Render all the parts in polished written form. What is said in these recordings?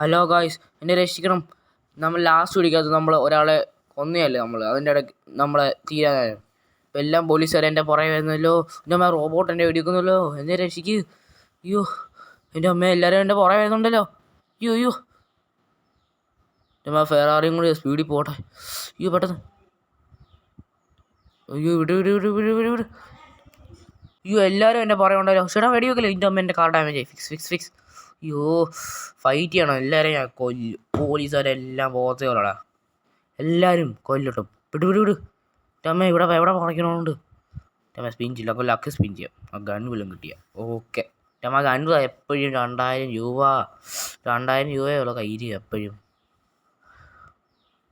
Hello guys, എന്നെ രക്ഷിക്കണം. നമ്മൾ ലാസ്റ്റ് പിടിക്കാത്ത നമ്മൾ ഒരാളെ കൊന്നയല്ലേ നമ്മൾ. അതിൻ്റെ ഇടയ്ക്ക് നമ്മളെ തീരാനായോ. ഇപ്പം എല്ലാം പോലീസുകാർ എൻ്റെ പുറകെ വരുന്നല്ലോ. എൻ്റെ അമ്മ റോബോട്ട് എൻ്റെ വെടിവെക്കുന്നല്ലോ. എന്നെ രക്ഷിക്ക്. അയ്യോ, എൻ്റെ അമ്മ എല്ലാവരും എൻ്റെ പുറകെ വരുന്നുണ്ടല്ലോ. അയ്യോ അയ്യോ, എൻ്റെ അമ്മ ഫെറാറിയും കൂടി സ്പീഡിൽ പോട്ടെ. അയ്യോ പെട്ടെന്ന്. അയ്യോ വിട് വിട് വിട് വിട് വിട് വിട്. അയ്യോ എല്ലാവരും എൻ്റെ പുറകെ ഉണ്ടല്ലോ. ചേട്ടാ വെടിവെക്കല്ലോ. എൻ്റെ അമ്മ എൻ്റെ കാർ ഡാമേജ് ആയി. Fix fix fix. അയ്യോ, ഫൈറ്റ് ചെയ്യണം. എല്ലാവരെയും ഞാൻ കൊല്ലും. പോലീസുകാരെല്ലാം പോകത്തേ ഉള്ളടാ. എല്ലാവരും കൊല്ലട്ടും. വിട് വിട് വിട്. അമ്മ ഇവിടെ എവിടെ പറിക്കണോണ്ട് അമ്മ സ്പിൻ ചെയ്യില്ല. അപ്പോൾ ലക്ക് സ്പിൻ ചെയ്യാം. ആ ഗൺ വല്ലതും കിട്ടിയ ഓക്കെ. അമ്മ ഗൺ എപ്പോഴും 2000 രൂപ. 2000 രൂപയേ ഉള്ളൂ കയ്യിൽ എപ്പോഴും.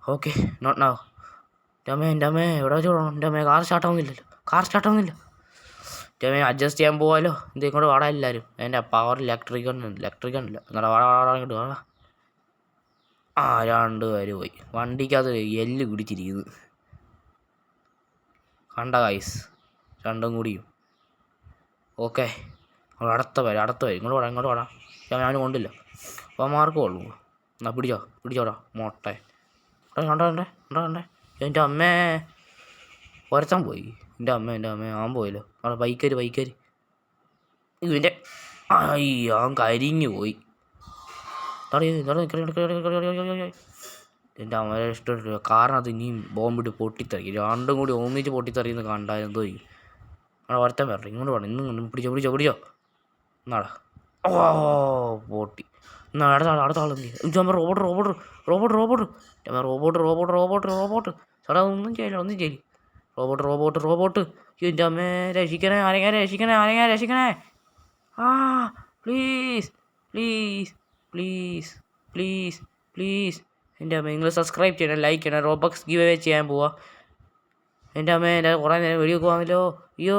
Okay, not now. എൻ്റെ അമ്മ എവിടെ വെച്ച് വിടണം. എൻ്റെ അമ്മ കാർ സ്റ്റാർട്ടാവുന്നില്ലല്ലോ. എൻ്റെ അമ്മ അഡ്ജസ്റ്റ് ചെയ്യാൻ പോകാമല്ലോ. ഇതേക്കൊണ്ട് വാടാ എല്ലാവരും. എൻ്റെ പവർ ഇലക്ട്രിക്കണില്ല. എന്നാടാ വാടാ ഇങ്ങോട്ട് വാടാ. ആ 2 പേര് പോയി. വണ്ടിക്കകത്ത് എല്ല് പിടിച്ചിരിക്കുന്നു. കണ്ട ഗൈസ്, 2 കൂടിയും. ഓക്കെ, അടുത്ത പേര് ഇങ്ങോട്ട് വാടാ. ഞാൻ കൊണ്ടില്ല. അപ്പോൾ മാർക്കും ഉള്ളൂ. എന്നാ പിടിച്ചോടാ മോട്ടെ. കണ്ടേ. എൻ്റെ അമ്മേ ഒരുത്തൻ പോയി. എൻ്റെ അമ്മ അവൻ പോയല്ലോ. അവിടെ ബൈക്കാര് ഇതിൻ്റെ അവൻ കരിഞ്ഞു പോയി. എൻ്റെ അമ്മയെ ഇഷ്ടമില്ല. കാറിനകത്ത് ഇനിയും ബോംബിട്ട് പൊട്ടിത്തെറിക്കും. 2 കൂടി ഒന്നിച്ച് പൊട്ടിത്തെറിയുന്ന കണ്ടാൽ എന്തോ ചെയ്യും. അവിടെ ഒരുത്തൻ വരട്ടെ. ഇങ്ങോട്ട് വേണം. ഇന്നും പിടിച്ചോ. എന്നാടാ. ഓ പൊട്ടി. എന്നാ അടുത്ത ആളെന്ത് ചെയ്യും. റോബോട്ട്. ചേട്ടാ ഒന്നും ചെയ്യില്ല. റോബോട്ട്. എൻ്റെ അമ്മേ രക്ഷിക്കണേ. ആരെങ്കിലും രക്ഷിക്കണേ. ആ പ്ലീസ്. എൻ്റെ അമ്മ നിങ്ങൾ സബ്സ്ക്രൈബ് ചെയ്യണം, ലൈക്ക് ചെയ്യണം. റോബക്സ് ഗിവ് അവേ ചെയ്യാൻ പോവാ. എൻ്റെ അമ്മ എൻ്റെ കുറേ നേരം വെടിയൊക്കെ പോകാമല്ലോ. അയ്യോ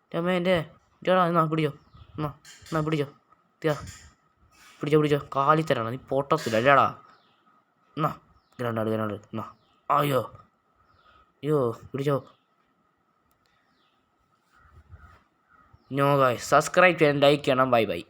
എൻ്റെ അമ്മ ചേട്ടാ എന്നാ പിടിച്ചോ. എന്നാ പിടിച്ചോ. കാലി തരണം. നീ പൊട്ടത്തില്ല അല്ലേടാ. എന്നാ ഗ്രനാട് എന്നാ. അയ്യോ പിടിച്ചോ. നോ ഗായ്സ്, സബ്സ്ക്രൈബ് ചെയ്യണം, ലൈക്ക് ചെയ്യണം. ബൈ.